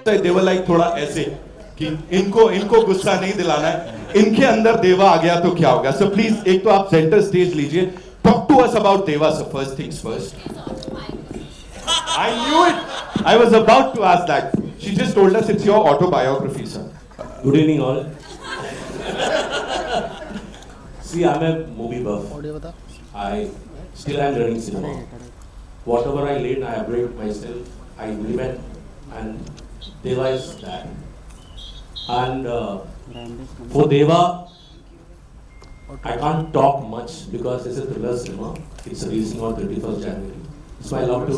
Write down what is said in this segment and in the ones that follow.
they were like थोड़ा ऐसे कि इनको गुस्सा नहीं दिलाना है, इनके अंदर देवा आ गया तो क्या होगा. So please एक तो आप सेंटर स्टेज लीजिए. Talk to us about Deva, sir. First things first. I knew it. I was about to ask that. She just told us it's your autobiography, sir. Good evening, all. See, I'm a movie buff. I still am learning cinema. Whatever I learn, I upgrade myself. I implement, and Deva is that. And for Deva, I can't talk much because it's a thriller cinema. It's releasing on 31st January. It's my love to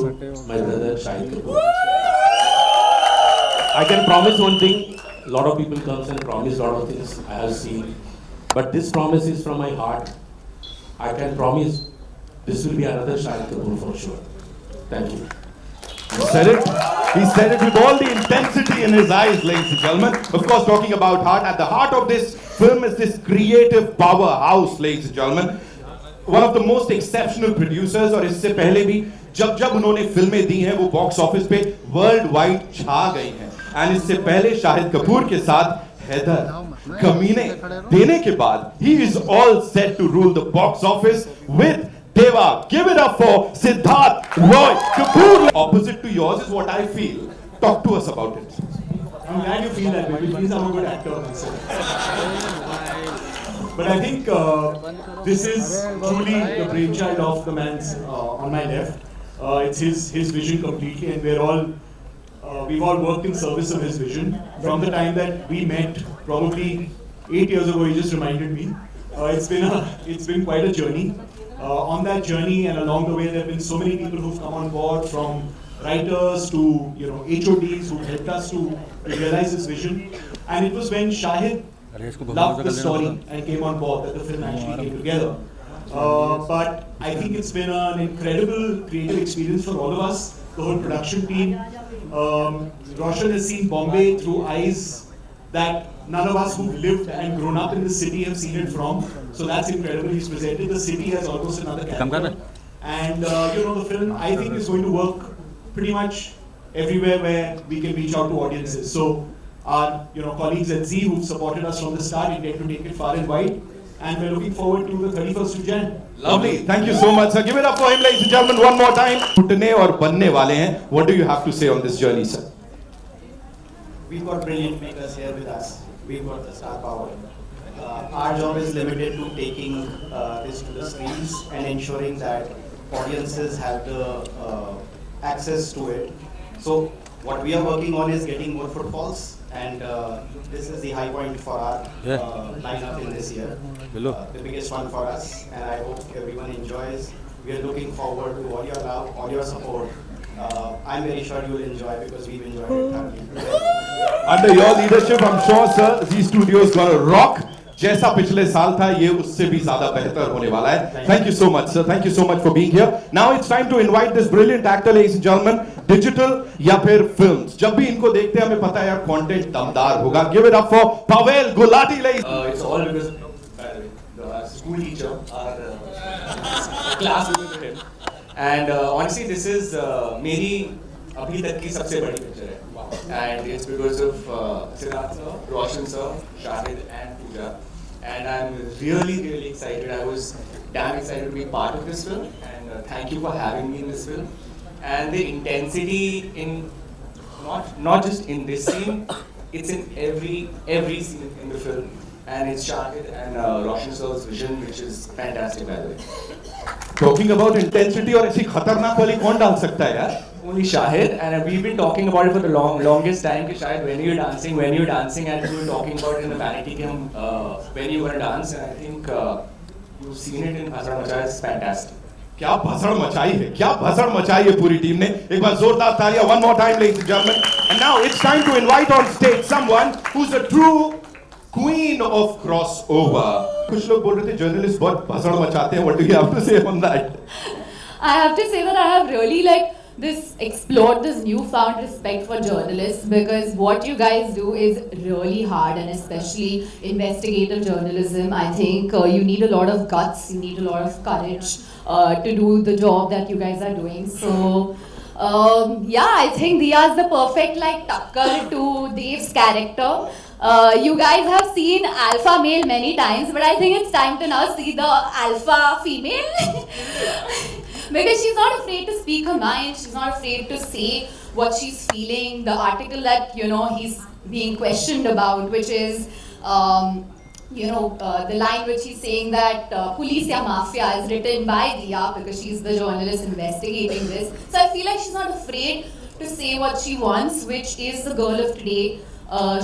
my brother Shahid Kapoor. I can promise one thing. A lot of people comes and promise a lot of things I have seen. But this promise is from my heart. I can promise this will be another Shahid Kapoor for sure. Thank you. He said it. He said it with all the intensity in his eyes, ladies and gentlemen. Of course, talking about heart. At the heart of this film is this creative powerhouse, ladies and gentlemen. One of the most exceptional producers, और इससे पहले भी जब उन्होंने फिल्में दी हैं वो box office पे वर्ल्ड वाइड छा गई हैं. एंड इससे पहले शाहिद कपूर के साथ हैदर, कमीने देने के बाद he is all set to rule the box office with Deva. Give it up for Siddharth Roy Kapoor. Opposite to yours is what I feel. Talk to us about it. I'm glad you feel that way, which means I'm a good actor also. But I think this is truly the brainchild of the man's on my left. It's his vision completely, and we've all worked in service of his vision from the time that we met. Probably 8 years ago, he just reminded me. It's been quite a journey. On that journey and along the way, there have been so many people who've come on board, from writers to HODs who helped us to realize this vision. And it was when Shahid loved the story and came on board that the film actually came together. But I think it's been an incredible creative experience for all of us, the whole production team. Roshan has seen Bombay through eyes that none of us who've lived and grown up in the city have seen it from. So that's incredible. He's presented the city as almost another character. And the film, I think, is going to work pretty much everywhere where we can reach out to audiences. So our colleagues at Z who've supported us from the start intend to take it far and wide. And we're looking forward to the 31st of Jan. Lovely. Thank you so much, sir. Give it up for him, ladies and gentlemen, one more time. टूटने और बनने वाले हैं. What do you have to say on this journey, sir? We've got brilliant makers here with us. We've got the star power. Our job is limited to taking this to the screens and ensuring that audiences have the access to it. So what we are working on is getting more footfalls, and this is the high point for our lineup in this year. The biggest one for us, and I hope everyone enjoys. We are looking forward to all your love, all your support. I'm very sure you will enjoy because we've enjoyed it thoroughly. Under your leadership, I'm sure, sir, Z Studio is gonna rock. जैसा पिछले साल था, ये उससे भी ज़्यादा बेहतर होने वाला है. Thank you so much, sir. Thank you so much for being here. Now it's time to invite this brilliant actor, ladies and gentlemen. Digital या फिर films. जब भी इनको देखते हैं, हमें पता है यार content दमदार होगा. Give it up for Pavel Gulati, ladies. It's all because, by the way, the school teacher, our class with him. And honestly, this is मेरी अभी तक की सबसे बड़ी picture है. And it's because of Siddharth sir, Roshan sir, Shahid and Pooja. And I'm really, really excited. I was damn excited to be part of this film. And thank you for having me in this film. And the intensity in, not just in this scene, it's in every scene in the film. And it's Shahid and Roshan sir's vision, which is fantastic, by the way. Talking about intensity और ऐसी खतरनाक वाली कौन डाल सकता है यार? Only Shahid, and we've been talking about it for the longest time. कि Shahid, when you're dancing, and we were talking about it in the vanity cam, when you were dance, and I think you've seen it in Bhasad Machai. It's fantastic. क्या भसड़ मचाई है, क्या भसड़ मचाई है पूरी team ने. एक बार जोरदार तालियां, one more time, ladies and gentlemen. And now it's time to invite on stage someone who's a true queen of crossover. कुछ लोग बोल रहे थे जर्नलिस्ट बहुत भसड़ मचाते हैं. What do you have to say on that? I have to say that I have really explored this newfound respect for journalists, because what you guys do is really hard, and especially investigative journalism. I think you need a lot of guts, you need a lot of courage to do the job that you guys are doing. So Yeah, I think Diya is the perfect like tucker to Dave's character. You guys have seen alpha male many times, but I think it's time to now see the alpha female. Because she's not afraid to speak her mind, she's not afraid to say what she's feeling. The article that, you know, he's being questioned about, which is, the line which he's saying that police ya mafia is written by Diya because she's the journalist investigating this. So I feel like she's not afraid to say what she wants, which is the girl of today.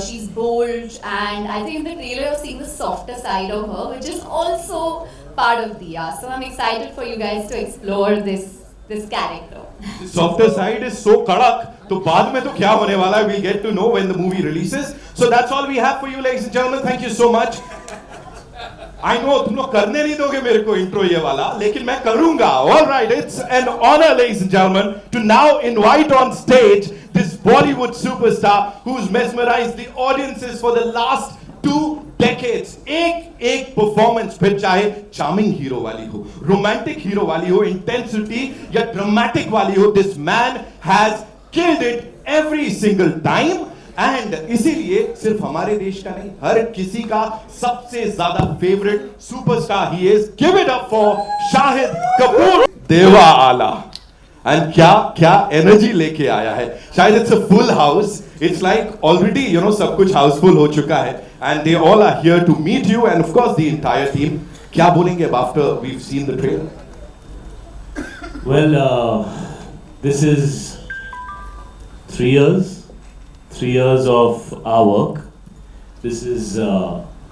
She's bold, and I think in the trailer you're seeing the softer side of her, which is also part of Diya. So I'm excited for you guys to explore this character. The softer side is so kadak. तो बाद में तो क्या होने वाला है? We'll get to know when the movie releases. So that's all we have for you, ladies and gentlemen. Thank you so much. I know तुम लोग करने नहीं दोगे मेरे को intro ये वाला, लेकिन मैं करूँगा. All right, it's an honor, ladies and gentlemen, to now invite on stage this Bollywood superstar who's mesmerized the audiences for the last 2 decades. एक performance, फिर चाहे charming hero वाली हो, romantic hero वाली हो, intensity या dramatic वाली हो, this man has killed it every single time. And इसीलिए सिर्फ हमारे देश का नहीं, हर किसी का सबसे ज्यादा favourite superstar he is. Give it up for Shahid Kapoor. देवा आला. And क्या एनर्जी लेके आया है. शायद it's a full house. It's like already, you know, सब कुछ हाउसफुल हो चुका है. And they all are here to meet you, and of course the entire team. क्या बोलेंगे अब after we've seen the trailer? Well, this is 3 years. 3 years of our work. This is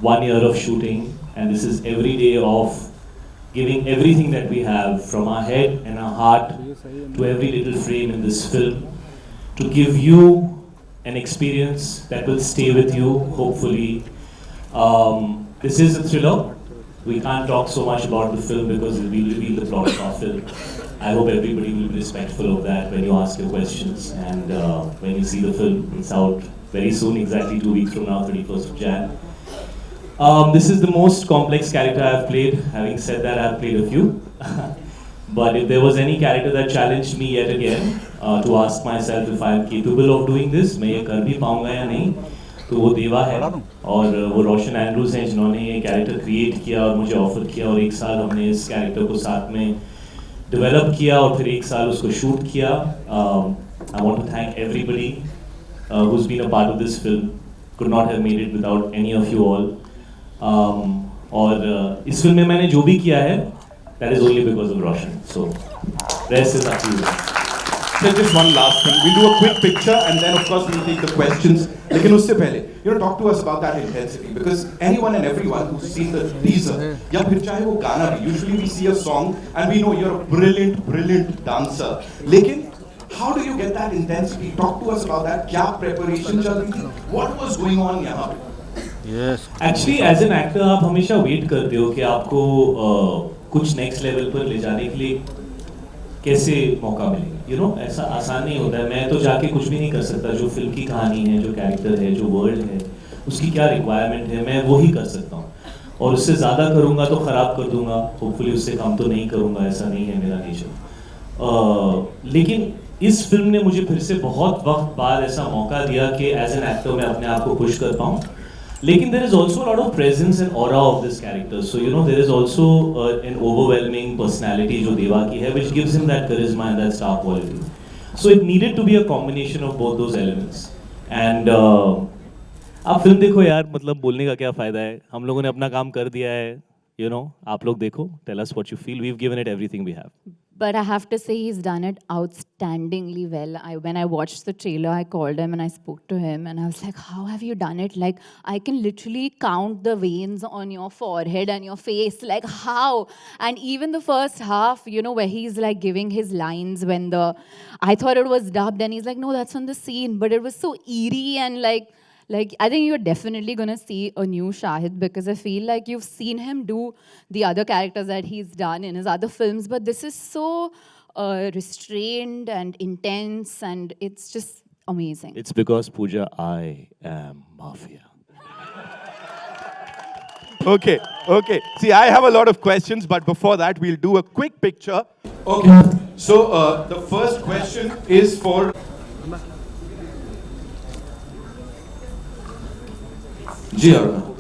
1 year of shooting, and this is every day of giving everything that we have from our head and our heart to every little frame in this film to give you an experience that will stay with you, hopefully. This is a thriller. We can't talk so much about the film because it will reveal the plot of our film. I hope everybody will be respectful of that when you ask your questions, and when you see the film. It's out very soon, exactly 2 weeks from now, 31st of Jan. This is the most complex character I've played. Having said that, I've played a few. But if there was any character that challenged me yet again to ask myself if I'm capable of doing this, मैं ये कर भी पाऊंगा या नहीं, तो वो देवा है और वो रोशन एंड्रूज हैं जिन्होंने ये कैरेक्टर क्रिएट किया और मुझे ऑफर किया, और 1 साल हमने इस कैरेक्टर को साथ में डेवलप किया और फिर 1 साल उसको शूट किया. I want to thank everybody who's been a part of this film. Could not have made it without any of you all. और इस फिल्म में मैंने जो भी किया है, that is only because of Roshan. So rest is up to you. So just one last thing. We'll do a quick picture and then of course we'll take the questions. लेकिन उससे पहले, you know, talk to us about that intensity, because anyone and everyone who's seen the teaser, या फिर चाहे वो गाना भी, usually we see a song and we know you're a brilliant dancer. लेकिन how do you get that intensity? Talk to us about that. क्या preparation चल रही थी? What was going on यहाँ पे? Yes. Actually, as an actor, आप हमेशा wait करते हो कि आपको कुछ next level पर ले जाने के लिए कैसे मौका मिलेगा. You know, ऐसा आसान नहीं होता है. मैं तो जाके कुछ भी नहीं कर सकता. जो फिल्म की कहानी है, जो कैरेक्टर है, जो वर्ल्ड है, उसकी क्या रिक्वायरमेंट है, मैं वो ही कर सकता हूँ. और उससे ज़्यादा करूँगा तो ख़राब कर दूँगा. होपफुली उससे कम तो नहीं करूँगा. ऐसा नहीं है मेरा नेचर. लेकिन इस फिल्म ने मुझे फिर से बहुत वक्त बाद ऐसा मौका दिया कि एज एन एक्टर मैं अपने आप को पुश कर पाऊँ. लेकिन there is also a lot of presence and aura of this character. So you know, there is also an overwhelming personality जो देवा की है, which gives him that charisma and that star quality. So it needed to be a combination of both those elements. And आप film देखो यार, मतलब बोलने का क्या फ़ायदा है. हम लोगों ने अपना काम कर दिया है. You know, आप लोग देखो. Tell us what you feel. We've given it everything we have. But I have to say he's done it outstandingly well. When I watched the trailer, I called him and I spoke to him and I was like, how have you done it? Like, I can literally count the veins on your forehead and your face. Like, how? And even the first half, you know, where he's like giving his lines I thought it was dubbed and he's like, no, that's on the scene. But it was so eerie and like I think you're definitely going to see a new Shahid, because I feel like you've seen him do the other characters that he's done in his other films, but this is so restrained and intense, and it's just amazing. It's because, Pooja, I am Mafia. Okay. See, I have a lot of questions, but before that, we'll do a quick picture. Okay. So the first question is for Ji Aruna.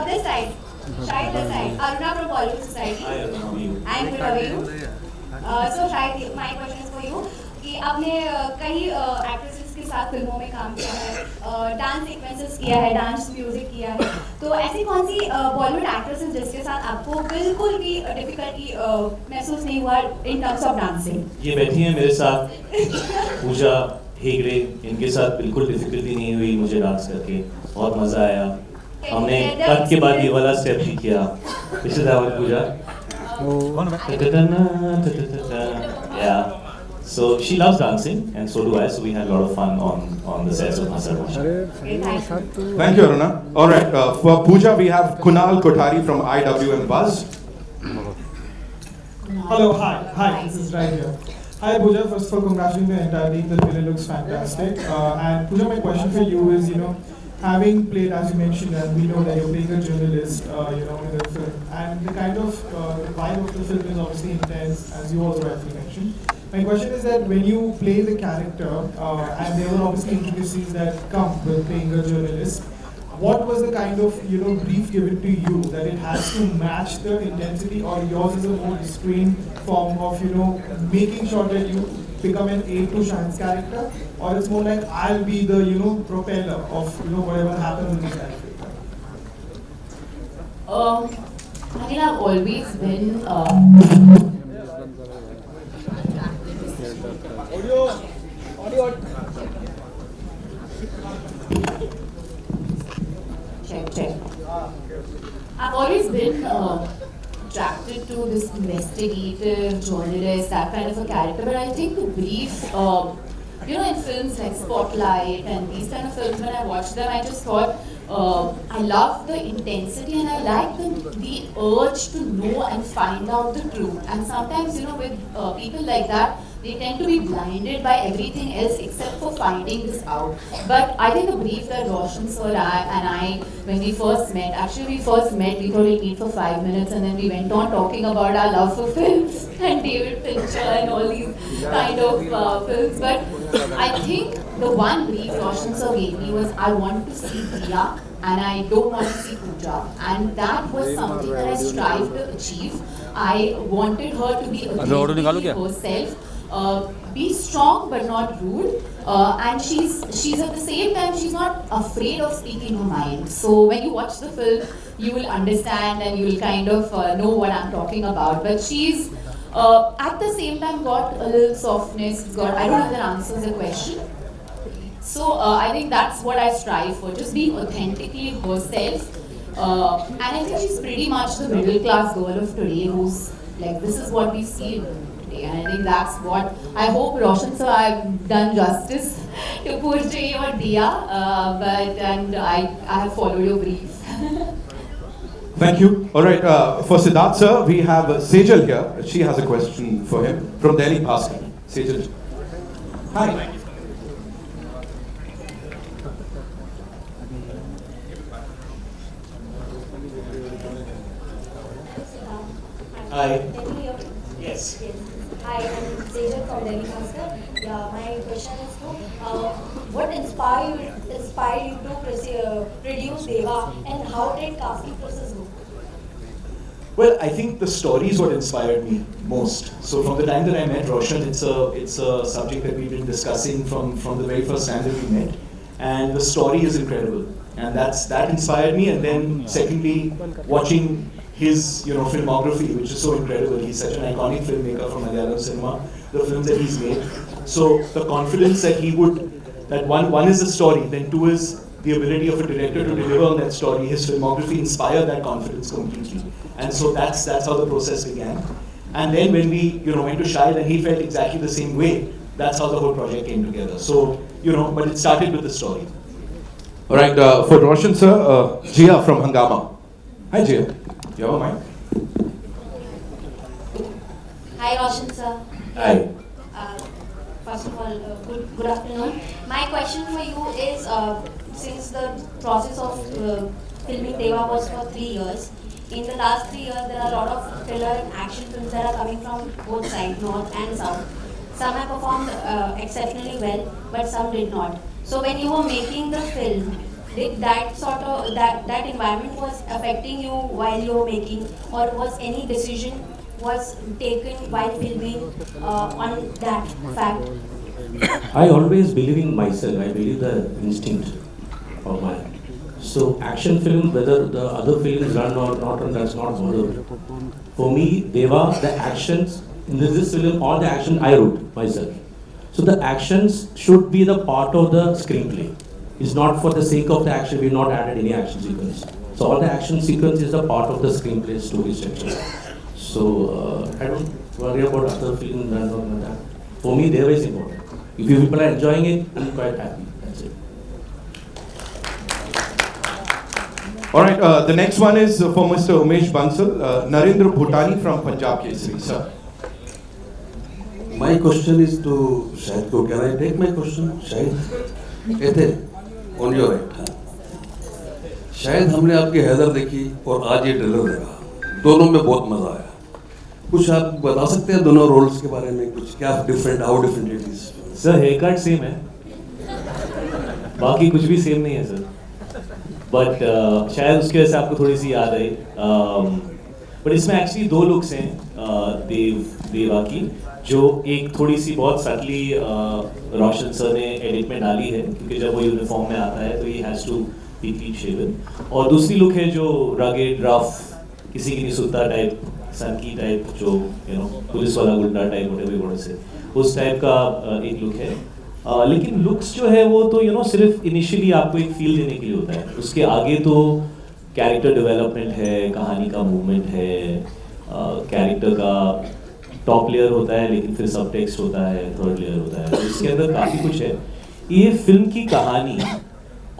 This side. Shahid, this side. Aruna from Bollywood Society. Hi, Aruna, how are you? I'm good, how are you? So Shahid, my question is for you. कि आपने कई actresses के साथ फिल्मों में काम किया है, डांस सीक्वेंसेस किया है, डांस म्यूजिक किया है, तो ऐसी कौन सी बॉलीवुड एक्ट्रेसेस जिसके साथ आपको बिल्कुल भी डिफिकल्टी महसूस नहीं हुआ इन टर्म्स ऑफ डांसिंग? ये बैठी हैं मेरे साथ पूजा हेगड़े, इनके साथ बिल्कुल डिफिकल्टी नहीं हुई मुझे डांस करके, बहुत मजा आया। हमने कट के बाद ये वाला स्टेप भी किया। This is our Puja. Yeah. So she loves dancing and so do I. So we had a lot of fun on the sets of Masar Masha. Thank you, Aruna. All right, for Pooja, we have Kunal Kothari from IWM Buzz. Hello, hi, this is Rai here. Hi Pooja, first of all, congratulating the entire team, the trailer looks fantastic. And Pooja, my question for you is, having played, as you mentioned, and we know that you're playing a journalist, in the film, and the kind of the vibe of the film is obviously intense, as you also rightly mentioned. My question is that when you play the character, and there were obviously intricacies that come with playing a journalist, what was the kind of brief given to you that it has to match the intensity, or yours is a more restrained form of making sure that you become an aid to Shahin's character, or it's more like I'll be the propeller of whatever happens in this character? I mean, I've always been check. I've always been attracted to this investigative journalist, that kind of a character. But I think the brief, in films like Spotlight and these kind of films, when I watched them, I just thought I love the intensity and I like the urge to know and find out the truth. And sometimes, with people like that, they tend to be blinded by everything else except for finding this out. But I think the brief that Roshan sir and I, when we first met, we thought we'd meet for 5 minutes and then we went on talking about our love for films and David Fincher and all these kind of films. But I think the one brief Roshan sir gave me was, I want to see Priya and I don't want to see Pooja. And that was something that I strived to achieve. I wanted her to be authentically herself. Be strong but not rude, and she's at the same time, she's not afraid of speaking her mind. So when you watch the film, you will understand and you will kind of know what I'm talking about. But she's at the same time got a little softness. I don't know if that answers the question. So I think that's what I strive for, just being authentically herself. And I think she's pretty much the middle class girl of today, who's like, this is what we see today. And I think that's what I hope Roshan sir, I've done justice to portray your Dia, and I have followed your brief. Thank you. All right, for Siddharth sir, we have Sejal here. She has a question for him from Delhi Bhaskar. Sejal. Hi. Hi. Can you hear me? Yes. Hi, I'm Sejal from Delhi Master. Yeah, my question is what inspired you to produce Deva, and how did casting process go? Well, I think the story is what inspired me most. So from the time that I met Roshan, it's a subject that we've been discussing from the very first time that we met, and the story is incredible, and that inspired me. And then secondly, watching his filmography, which is so incredible. He's such an iconic filmmaker from Malayalam cinema. The films that he's made. So the confidence that one is the story, then two is the ability of a director to deliver on that story. His filmography inspired that confidence completely. And so that's how the process began. And then when we went to Shahid and he felt exactly the same way, that's how the whole project came together. So but it started with the story. All right, for Roshan sir, Jia from Hungama. Hi Jia. You have a mic? Hi, Roshan sir. Hi. First of all, good afternoon. My question for you is, since the process of filming Deva was for 3 years, in the last 3 years there are a lot of thriller and action films that are coming from both sides, north and south. Some have performed exceptionally well, but some did not. So when you were making the film, did that sort of that environment was affecting you while you were making, or was any decision was taken while filming on that fact? I always believe in myself. I believe the instinct of mine. So action film, whether the other films run or not run, that's not bother. For me, Deva, the actions in this film, all the action I wrote myself. So the actions should be the part of the screenplay. It's not for the sake of the action. We've not added any action sequence. So all the action sequence is a part of the screenplay story structure. So I don't worry about other films run or not that. For me, Deva is important. If you people are enjoying it, I'm quite happy. That's it. All right, the next one is for Mr. Umesh Bansal, Narendra Bhutani from Punjab Kesari, sir. My question is to Shahid ko. Can I take my question, Shahid? Ethe, on your right. शायद हमने आपकी हैदर देखी और आज ये trailer देखा, दोनों में बहुत मजा आया. कुछ आप बता सकते हैं दोनों रोल्स के बारे में, कुछ क्या different, how different it is? Sir hair cut same है, बाकी कुछ भी सेम नहीं है सर. बट शायद उसकी वजह से आपको थोड़ी सी याद आई. बट इसमें एक्चुअली 2 लुक्स हैं देवा की, जो एक थोड़ी सी बहुत सटली रोशन सर ने एडिट में डाली है, क्योंकि जब वो यूनिफॉर्म में आता है तो he has to be clean shaven. और दूसरी लुक है जो रगेड, रफ, किसी की नहीं सुनता टाइप, सनकी टाइप, जो यू नो पुलिस वाला गुंडा टाइप, व्हाटएवर से उस टाइप का एक लुक है. लेकिन लुक्स जो है वो तो यू नो सिर्फ इनिशियली आपको एक फील देने के लिए होता है. उसके आगे तो कैरेक्टर डेवलपमेंट है, कहानी का मूवमेंट है, कैरेक्टर का टॉप लेयर होता है, लेकिन फिर सब टेक्स्ट होता है, थर्ड लेयर होता है. तो इसके अंदर काफ़ी कुछ है. ये फिल्म की कहानी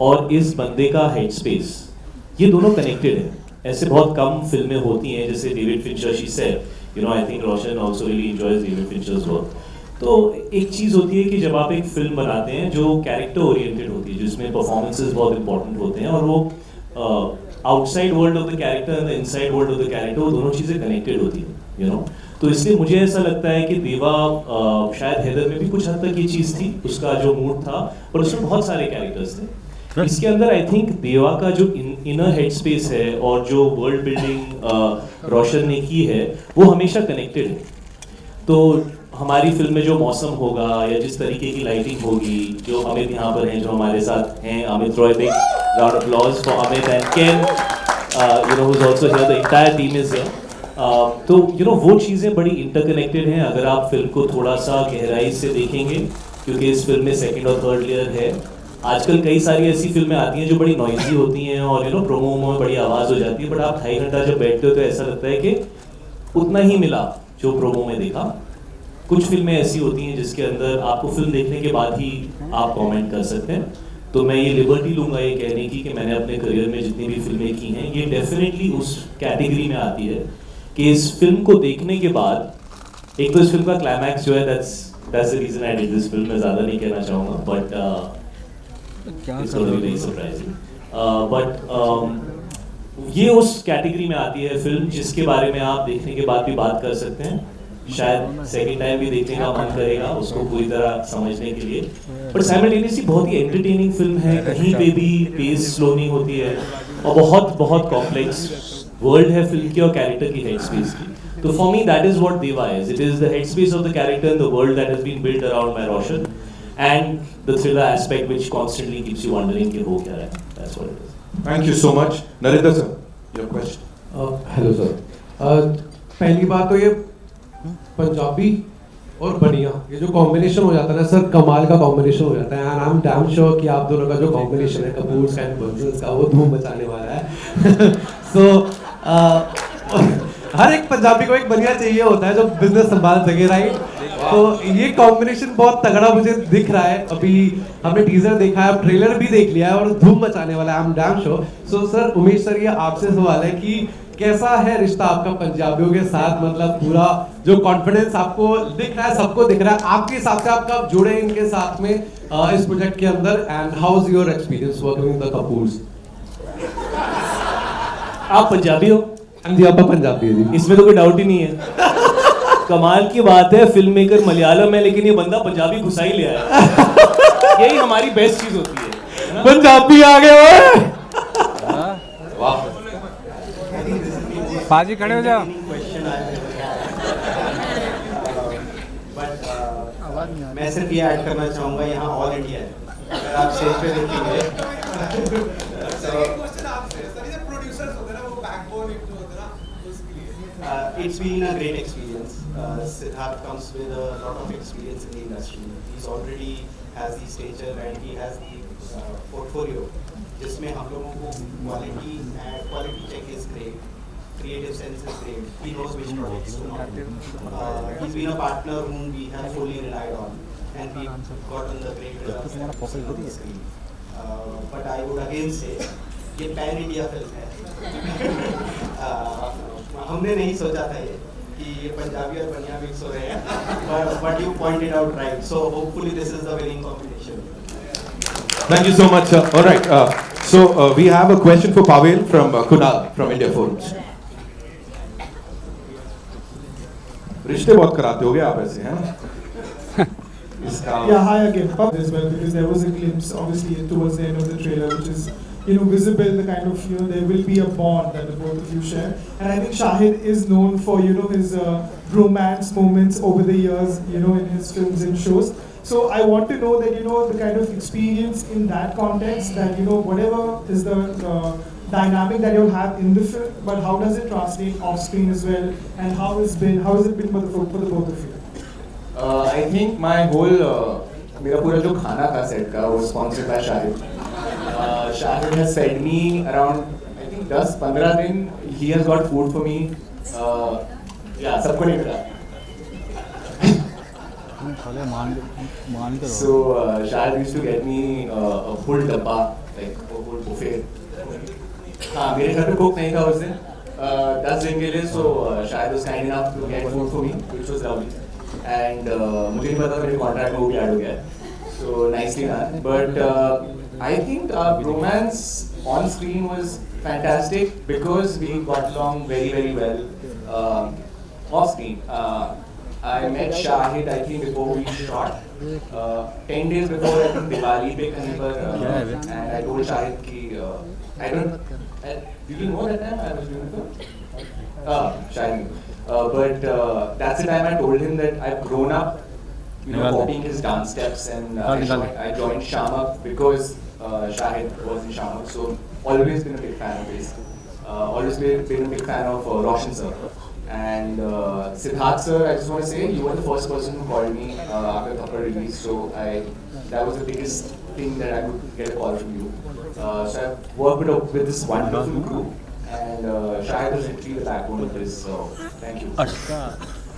और इस बंदे का हेड स्पेस, ये दोनों कनेक्टेड है. ऐसे बहुत कम फिल्में होती हैं, जैसे David Fincher, she said, you know, I think Roshan also really enjoys David Fincher's work. तो एक चीज़ होती है कि जब आप एक फिल्म बनाते हैं जो कैरेक्टर ओरिएंटेड होती है, जिसमें परफॉर्मेंसेस बहुत इंपॉर्टेंट होते हैं, और वो outside world of the character and the inside world of the character, वो दोनों चीज़ें कनेक्टेड होती हैं, यू नो. तो इसलिए मुझे ऐसा लगता है कि देवा, शायद हैदर में भी कुछ हद तक ये चीज़ थी, उसका जो मूड था, और उसमें बहुत सारे कैरेक्टर्स थे. इसके अंदर आई थिंक देवा का जो इनर हेड स्पेस है और जो वर्ल्ड बिल्डिंग रोशन ने की है, वो हमेशा कनेक्टेड है. तो हमारी फिल्म में जो मौसम होगा या जिस तरीके की लाइटिंग होगी, जो अमित यहाँ पर हैं, जो हमारे साथ हैं, Amit Roy, big round of applause for Amit and Ken, you know, who is also here, the entire team is here. तो यू नो वो चीज़ें बड़ी इंटरकनेक्टेड हैं अगर आप फिल्म को थोड़ा सा गहराई से देखेंगे, क्योंकि इस फिल्म में सेकंड और थर्ड लेयर है. आजकल कई सारी ऐसी फिल्में आती हैं जो बड़ी नॉइजी होती हैं और यू नो प्रोमो में बड़ी आवाज़ हो जाती है, बट आप 2.5 घंटा जब बैठते हो तो ऐसा लगता है कि उतना ही मिला जो प्रोमो में देखा. कुछ फिल्में ऐसी होती हैं जिसके अंदर आपको फिल्म देखने के बाद ही आप कमेंट कर सकते हैं. तो मैं ये लिबर्टी लूँगा ये कहने की कि मैंने अपने करियर में जितनी भी फिल्में की हैं, ये डेफिनेटली उस कैटेगरी में आती है कि इस फिल्म को देखने के बाद, एक तो इस फिल्म का क्लाइमैक्स जो है, that's the reason I did this film. मैं ज़्यादा नहीं कहना चाहूँगा, but it's gonna be very surprising. But ये उस कैटेगरी में आती है फिल्म जिसके बारे में आप देखने के बाद भी बात कर सकते हैं. शायद सेकंड टाइम भी देखने का मन करेगा उसको पूरी तरह समझने के लिए. बट साइमल्टेनियसली बहुत ही एंटरटेनिंग फिल्म है, कहीं पे भी पेस स्लो नहीं होती है, और बहुत बहुत कॉम्प्लेक्स वर्ल्ड है फिल्म की और कैरेक्टर की हेड स्पेस की. तो for me that is what Deva is. It is the head space of the character in the world that has been built around by Roshan, and the thriller aspect which constantly keeps you wondering कि हो क्या रहा है. That's what it is. Thank you so much. Narendra sir, your question. Hello sir. पहली बात तो ये पंजाबी और बढ़िया ये जो कॉम्बिनेशन हो जाता है ना सर, कमाल का कॉम्बिनेशन हो जाता है. And I am damn sure कि आप दोनों का जो कॉम्बिनेशन है कपूर्स एंड बंसल्स का, वो धूम मचाने वाला है. सो हर एक पंजाबी को एक बढ़िया चाहिए होता है जो बिजनेस संभाल सके, राइट? तो ये कॉम्बिनेशन बहुत तगड़ा मुझे दिख रहा है. अभी हमने टीजर देखा है, अब ट्रेलर भी देख लिया है और धूम मचाने वाला है. I am damn sure. So sir, Umesh sir, ये आपसे सवाल है कि कैसा है रिश्ता आपका पंजाबियों के साथ? मतलब पूरा जो कॉन्फिडेंस आपको दिख रहा है, सबको दिख रहा है, आपके हिसाब से आप कब जुड़े इनके साथ में इस प्रोजेक्ट के अंदर, and how is your experience working with the Kapoors? आप पंजाबी हो? जी आपका पंजाबी है जी। इसमें तो कोई डाउट ही नहीं है। कमाल की बात है, फिल्म मेकर मलयालम है लेकिन ये बंदा पंजाबी घुसा ही ले आया। यही हमारी बेस्ट चीज होती है ना? पंजाबी आ गए ओए। वाह। बाजी खड़े हो जाओ। मैं सिर्फ ये ऐड करना चाहूँगा, यहाँ ऑल इंडिया है, अगर आप स्टेज पे देखेंगे it's been a great experience. Siddharth comes with a lot of experience in the industry. He's already has the stature and he has the portfolio, जिसमें हम लोगों को quality check is great, creative sense is great. He knows which projects to not do. He's been a partner whom we have fully relied on, and we've gotten the great results that we see on the screen. But I would again say, ये pan India film है. हमने नहीं सोचा था ये कि ये पंजाबी और बनिया मिक्स हो रहे हैं, but you pointed out right. So hopefully this is the winning combination. Thank you so much. All right. So we have a question for Pavel from Kunal from India Forums. रिश्ते बहुत कराते हो गए आप ऐसे हैं? Yeah, hi again. As well, because there was a glimpse, obviously, towards the end of the trailer, which is, visible, the kind of, there will be a bond that the both of you share. And I think Shahid is known for, his romance moments over the years, in his films and shows. So I want to know that, the kind of experience in that context, that, whatever is the dynamic that you'll have in the film, but how does it translate off screen as well, and how has it been for the both of you? I think my whole मेरा पूरा जो खाना था set का वो sponsored by Shahid. Shahid has fed me around I think 10-15 दिन. He has got food for me. Yeah, सबको नहीं मिला. So Shahid used to get me a full dabba, like a full buffet. हाँ, मेरे घर पे कुक नहीं था उस दिन 10 दिन के लिए. So Shahid was kind enough to get food for me, which was lovely. And मुझे नहीं पता मेरे कॉन्ट्रैक्ट में वो भी ऐड हो गया है. So nicely done. But I think our romance on screen was fantastic because we got along very, very well off screen. I met Shahid, I think, before we shot. 10 days before, I think, Diwali pe kahin par, and I told Shahid ki, I don't, did you know that time I was doing the film? Shahid knew. But that's the time I told him that I've grown up, copying his dance steps, and I joined Shamak because Shahid was in Shamak. So always been a big fan of his. Always been a big fan of Roshan sir. And Siddharth sir, I just want to say, you were the first person who called me after Thappad release. So that was the biggest thing that I could get a call from you. So I've worked with this wonderful group. And Shahid is actually the backbone of this, so thank you.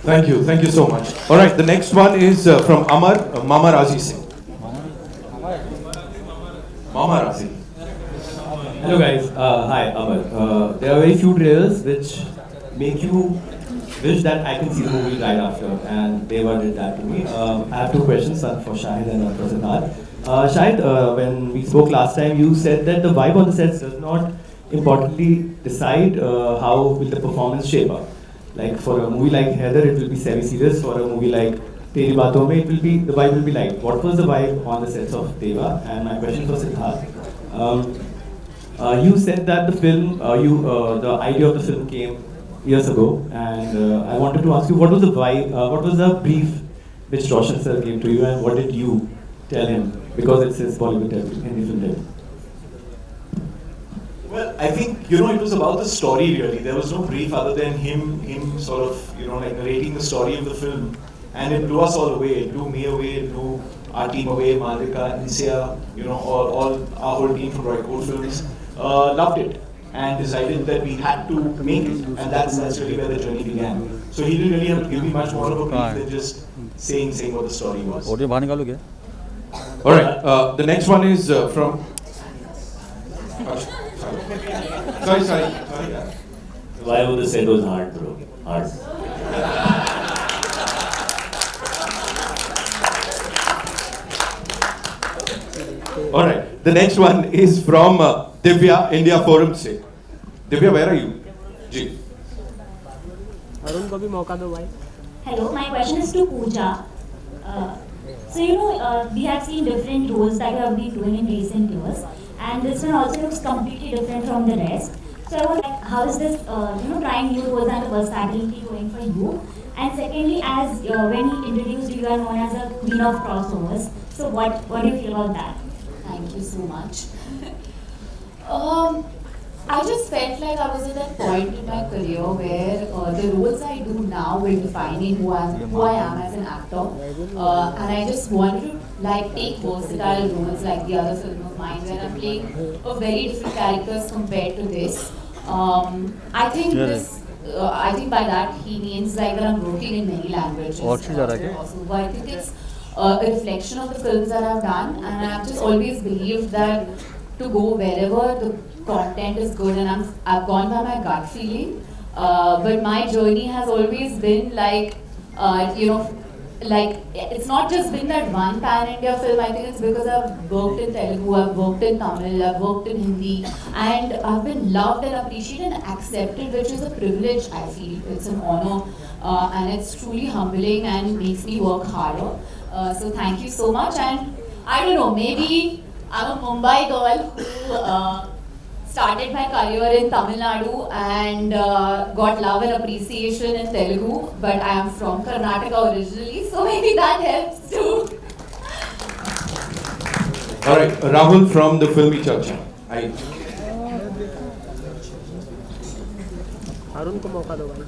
Thank you so much. All right, the next one is from Amar, Mama Razi Singh. Mama Razi. Hello guys, hi Amar. There are very few trailers which make you wish that I can see the movie right after, and Deva did that to me. I have two questions, one for Shahid and one for Siddharth. Shahid, when we spoke last time, you said that the vibe on the sets does not importantly decide how will the performance shape up. Like for a movie like Heather, it will be semi-serious. For a movie like Teri Baaton Mein, the vibe will be light. What was the vibe on the sets of Deva? And my question for Siddharth. You said that the film, the idea of the film came years ago, and I wanted to ask you, what was the vibe, what was the brief which Roshan sir gave to you, and what did you tell him? Because it's his Bollywood debut, Hindi film debut. Well, I think, it was about the story really. There was no brief other than him sort of, like narrating the story of the film. And it blew us all away. It blew me away, it blew our team away, Malika, Nisya, all our whole team from Roycoat Films. Loved it and decided that we had to make it. And that's really where the journey began. So he didn't really have to give me much more of a brief than just saying what the story was. All right, the next one is from... Sorry. Why would the set was hard, bro? Hard. All right, the next one is from Divya, India Forum se. Divya, where are you? Ji. Arun को भी मौका दो भाई. Hello, my question is to Pooja. So we have seen different roles that you have been doing in recent years, and this one also looks completely different from the rest. So I was like, how is this, trying new roles and the versatility going for you? And secondly, as when he introduced you, you are known as a queen of crossovers. So what do you feel about that? Thank you so much. I just felt like I was at that point in my career where the roles I do now will define who I am as an actor, and I just wanted to take versatile roles like the other film of mine where I'm playing a very different characters compared to this. I think I think by that he means that I'm working in many languages. But I think it's a reflection of the films that I've done, and I've just always believed that to go wherever the content is good, and I've gone by my gut feeling. But my journey has always been it's not just been that one pan-India film. I think it's because I've worked in Telugu, I've worked in Tamil, I've worked in Hindi, and I've been loved and appreciated and accepted, which is a privilege, I feel. It's an honor, and it's truly humbling and makes me work harder. So thank you so much, and I don't know, maybe I'm a Mumbai girl who started my career in Tamil Nadu and got love and appreciation in Telugu, but I am from Karnataka originally, so maybe that helps too. Alright, Rahul from the Filmy Charcha. Arun को मौका दो भाई.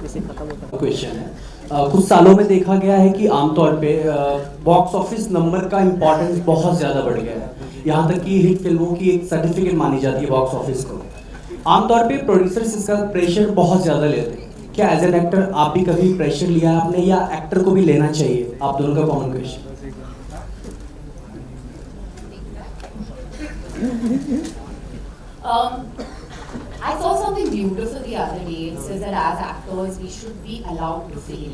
इसे खत्म होता है. Question है, कुछ सालों में देखा गया है कि आमतौर पे बॉक्स ऑफिस नंबर का इम्पोर्टेंस बहुत ज़्यादा बढ़ गया है. यहाँ तक कि हिट फिल्मों की एक सर्टिफिकेट मानी जाती है बॉक्स ऑफिस को. आमतौर पे प्रोड्यूसर्स इसका प्रेशर बहुत ज़्यादा लेते हैं. क्या एज एन एक्टर आप भी कभी प्रेशर लिया है आपने, या एक्टर को भी लेना चाहिए? आप दोनों का common question. I saw something beautiful the other day. It says that as actors, we should be allowed to fail.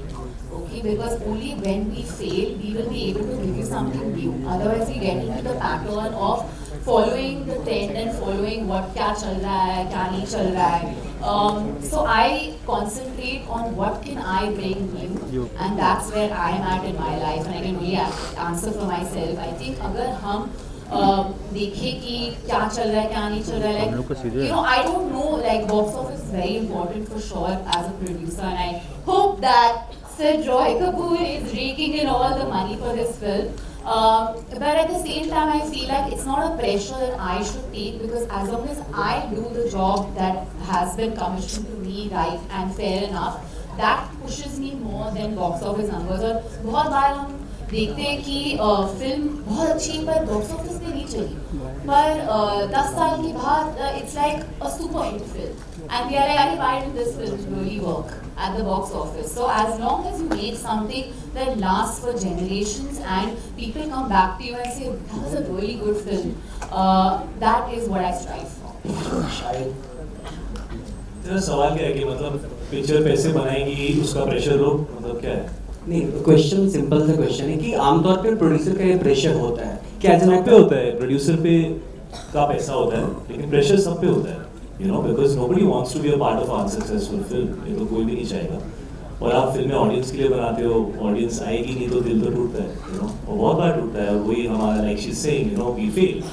Okay, because only when we fail, we will be able to give you something new. Otherwise, we get into the pattern of following the trend and following what kya chal raha hai, kya nahi chal raha hai. So I concentrate on what can I bring new, and that's where I am at in my life, and I can really answer for myself. I think अगर हम देखें कि क्या चल रहा है क्या नहीं चल रहा है, I don't know, box office is very important for sure as a producer, and I hope that Sir Roy Kapoor is raking in all the money for this film. But at the same time, I feel like it's not a pressure that I should take, because as long as I do the job that has been commissioned to me right and fair enough, that pushes me more than box office numbers. और बहुत बार हम देखते हैं कि film बहुत अच्छी है पर बॉक्स ऑफिस पे नहीं चली, पर 10 साल के बाद it's like a super hit film, and we are like, why did this film really work at the box office? So as long as you make something that lasts for generations and people come back to you and say that was a really good film, that is what I strive for. तेरा सवाल क्या है कि मतलब picture पैसे बनाएगी उसका pressure low, मतलब क्या है? नहीं, क्वेश्चन सिंपल सा क्वेश्चन है कि आमतौर पे प्रोड्यूसर का ये प्रेशर होता है. क्या एज पे होता है, प्रोड्यूसर पे का पैसा होता है, लेकिन प्रेशर सब पे होता है, because nobody wants to be a part of a successful film. ये तो कोई भी नहीं चाहेगा. और आप फिल्में ऑडियंस के लिए बनाते हो, ऑडियंस आएगी नहीं तो दिल तो टूटता है, और बहुत बार टूटता है. और वही हमारा like she's saying, we fail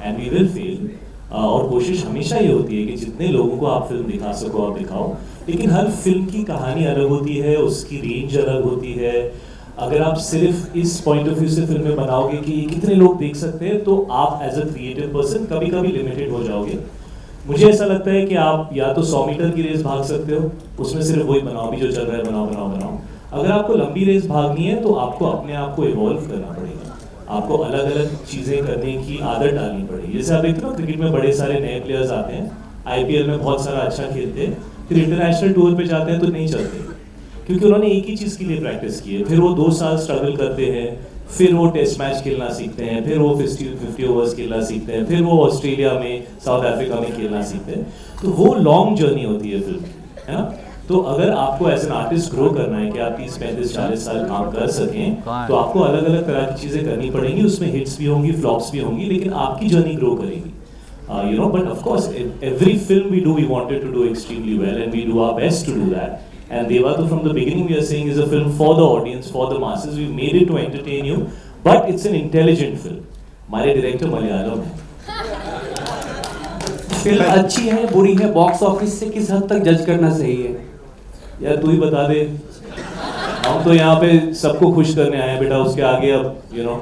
and we will fail. और कोशिश हमेशा ये होती है कि जितने लोगों को आप फिल्म दिखा सको आप दिखाओ, लेकिन हर फिल्म की कहानी अलग होती है, उसकी रेंज अलग होती है. अगर आप सिर्फ इस पॉइंट ऑफ व्यू से फिल्में बनाओगे कि कितने लोग देख सकते हैं, तो आप एज अ क्रिएटिव पर्सन कभी कभी लिमिटेड हो जाओगे. मुझे ऐसा लगता है कि आप या तो 100 मीटर की रेस भाग सकते हो, उसमें सिर्फ वही बनाओ भी जो चल रहा है, बनाओ. अगर आपको लंबी रेस भागनी है तो आपको अपने आप को इवॉल्व करना पड़ेगा, आपको अलग अलग चीज़ें करने की आदत डालनी पड़ेगी. जैसे आप देखते हो क्रिकेट में बड़े सारे नए प्लेयर्स आते हैं, IPL में बहुत सारा अच्छा खेलते हैं, फिर इंटरनेशनल टूर पे जाते हैं तो नहीं चलते, क्योंकि उन्होंने एक ही चीज़ के लिए प्रैक्टिस की है. फिर वो 2 साल स्ट्रगल करते हैं, फिर वो टेस्ट मैच खेलना सीखते हैं, फिर वो 50 ओवर्स खेलना सीखते हैं, फिर वो ऑस्ट्रेलिया में, साउथ अफ्रीका में खेलना सीखते हैं. तो वो लॉन्ग जर्नी होती है फिल्म की, है ना. तो अगर आपको एज एन आर्टिस्ट ग्रो करना है कि आप 30, 35, 40 साल काम कर सकें, तो आपको अलग अलग तरह की चीज़ें करनी पड़ेंगी. उसमें हिट्स भी होंगी, फ्लॉप्स भी होंगी, लेकिन आपकी जर्नी ग्रो करेगी. You know, but of course, every film we do, we wanted to do extremely well, and we do our best to do that. And Devatu, from the beginning, we are saying is a film for the audience, for the masses. We made it to entertain you, but it's an intelligent film. हमारे director Malayalam है. Film अच्छी है बुरी है box office से किस हद तक जज करना सही है? यार तू ही बता दे. हम तो यहाँ पे सबको खुश करने आए हैं बेटा. उसके आगे अब you know,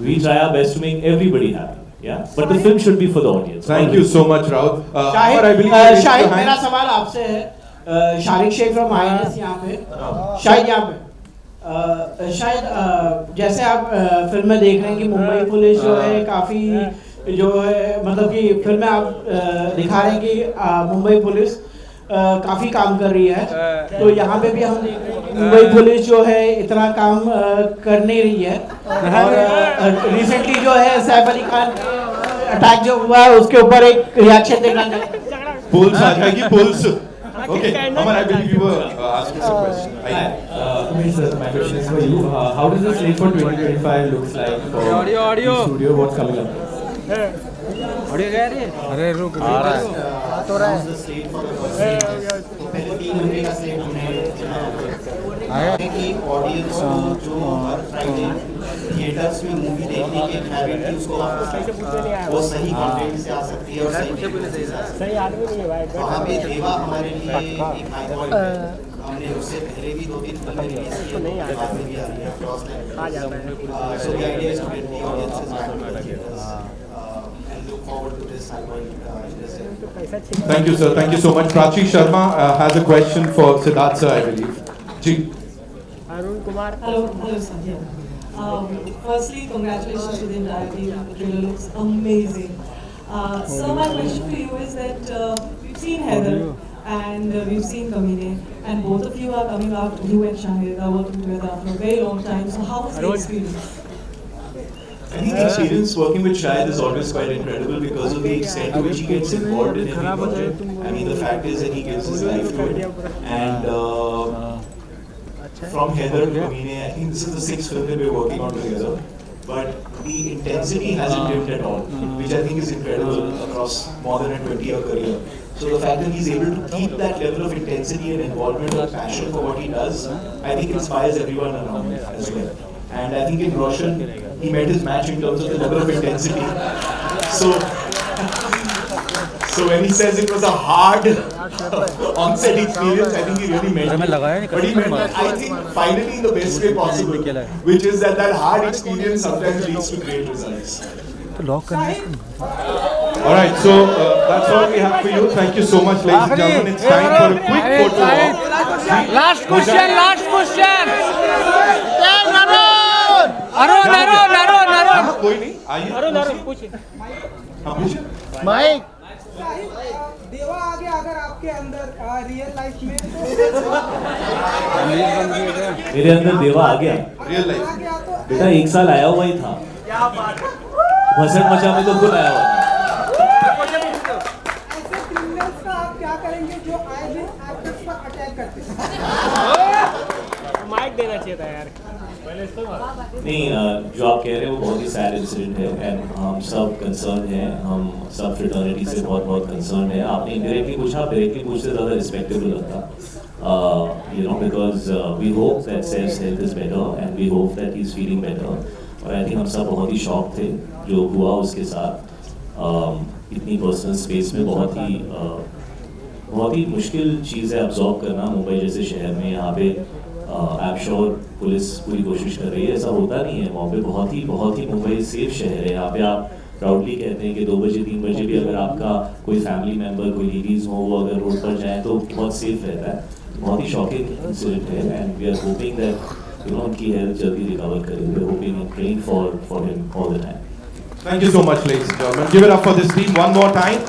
we try our best to make everybody happy. Yeah, but the film should be for the audience. Thank you so much, Raut. Shahid मेरा सवाल आपसे है. शारिक शेख फ्रॉम INS यहाँ पे. शाहिद यहाँ पे. शायद जैसे आप फिल्म में देख रहे हैं कि मुंबई पुलिस जो है काफ़ी जो है मतलब कि फिल्म में आप दिखा रहे हैं कि मुंबई पुलिस काफ़ी काम कर रही है. तो यहाँ पे भी हम देख रहे हैं कि मुंबई पुलिस जो है इतना काम कर नहीं रही है. और रिसेंटली जो है सैफ अली खान अटैक जो हुआ है उसके ऊपर एक रिएक्शन देखना चाहिए. पुल्स आ जाएगी pools. Okay, Amar, I believe you were asking some question. My question is for you. How does the slate for 2025 looks like for the studio? What's coming up? Audio कह रही है? अरे रुक आ रहा है. तो रहा है. पहले 3 घंटे का स्लेट हमने कि ऑडियंस को जो हर फ्राइडे थिएटर्स में मूवी देखने के हैबिट है उसको वो सही कंटेंट से आ सकती है और सही आदमी नहीं है भाई. वहाँ पे देवा हमारे लिए एक हाई पॉइंट है. हमने उससे पहले भी 2-3 फिल्में रिलीज की हैं. बाद में भी आ रही है cross line. So the idea is to get the audiences back to the theatres and look forward to this high point. Thank you, sir. Thank you so much. Prachi Sharma has a question for Siddharth sir, I believe. Ji. Arun Kumar. Hello, sir. Yeah. Firstly, congratulations to the entire team. The trailer looks amazing. So my question for you is that we've seen Heather and we've seen Kamine, and both of you are coming out. You and Shahid are working together after a very long time. So how was the experience? I think the experience working with Shahid is always quite incredible because of the extent to which he gets involved in every project. I mean, the fact is that he gives his life to it. And from Heather to Kamine, I think this is the 6th film that we're working on together. But the intensity hasn't dimmed at all, which I think is incredible across more than a 20-year career. So the fact that he's able to keep that level of intensity and involvement and passion for what he does, I think inspires everyone around him as well. And I think in Roshan, he met his match in terms of the level of intensity. So when he says it was a hard on-set experience, I think he really meant it. But he meant it, I think, finally in the best way possible, which is that hard experience sometimes leads to great results. All right, so that's all we have for you. Thank you so much, ladies and gentlemen. It's time for a quick photo op. Last question. Arun कोई नहीं, आइए. अरुण पूछिए. हाँ पूछिए. Mic. देवा आ गया अगर आपके अंदर रियल लाइफ में. मेरे अंदर देवा आ गया. रियल लाइफ बेटा 1 साल आया हुआ ही था. भसड़ मचा में तो खुद आया हुआ था. ऐसे क्रिमिनल्स का आप क्या करेंगे जो आए दिन एक्टर्स पर अटैक करते हैं? माइक देना चाहिए था यार. नहीं, जो आप कह रहे हैं वो बहुत ही सैड इंसिडेंट है एंड हम सब कंसर्न हैं. हम सब फ्रेटर्निटी से बहुत कंसर्न है. आपने इनडायरेक्टली पूछा, आप डायरेक्टली पूछते ज़्यादा रिस्पेक्टेबल लगता. You know, because we hope that Seth's health is better and we hope that he's feeling better. और आई थिंक हम सब बहुत ही शॉक थे जो हुआ उसके साथ. इतनी पर्सनल स्पेस में बहुत ही मुश्किल चीज़ है अब्जॉर्ब करना. मुंबई जैसे शहर में यहाँ पे आई एम श्योर पुलिस पूरी कोशिश कर रही है. ऐसा होता नहीं है वहाँ पे. बहुत ही मुंबई सेफ शहर है. यहाँ पे आप प्राउडली कहते हैं कि 2 बजे 3 बजे भी अगर आपका कोई फैमिली मेम्बर, कोई लेडीज़ हो, वो अगर रोड पर जाए तो बहुत सेफ रहता है. बहुत ही शॉकिंग इंसिडेंट है and we are hoping that उनकी हेल्थ जल्दी रिकवर करे. We are hoping and praying for him all the time. Thank you so much, ladies and gentlemen. Give it up for this team one more time.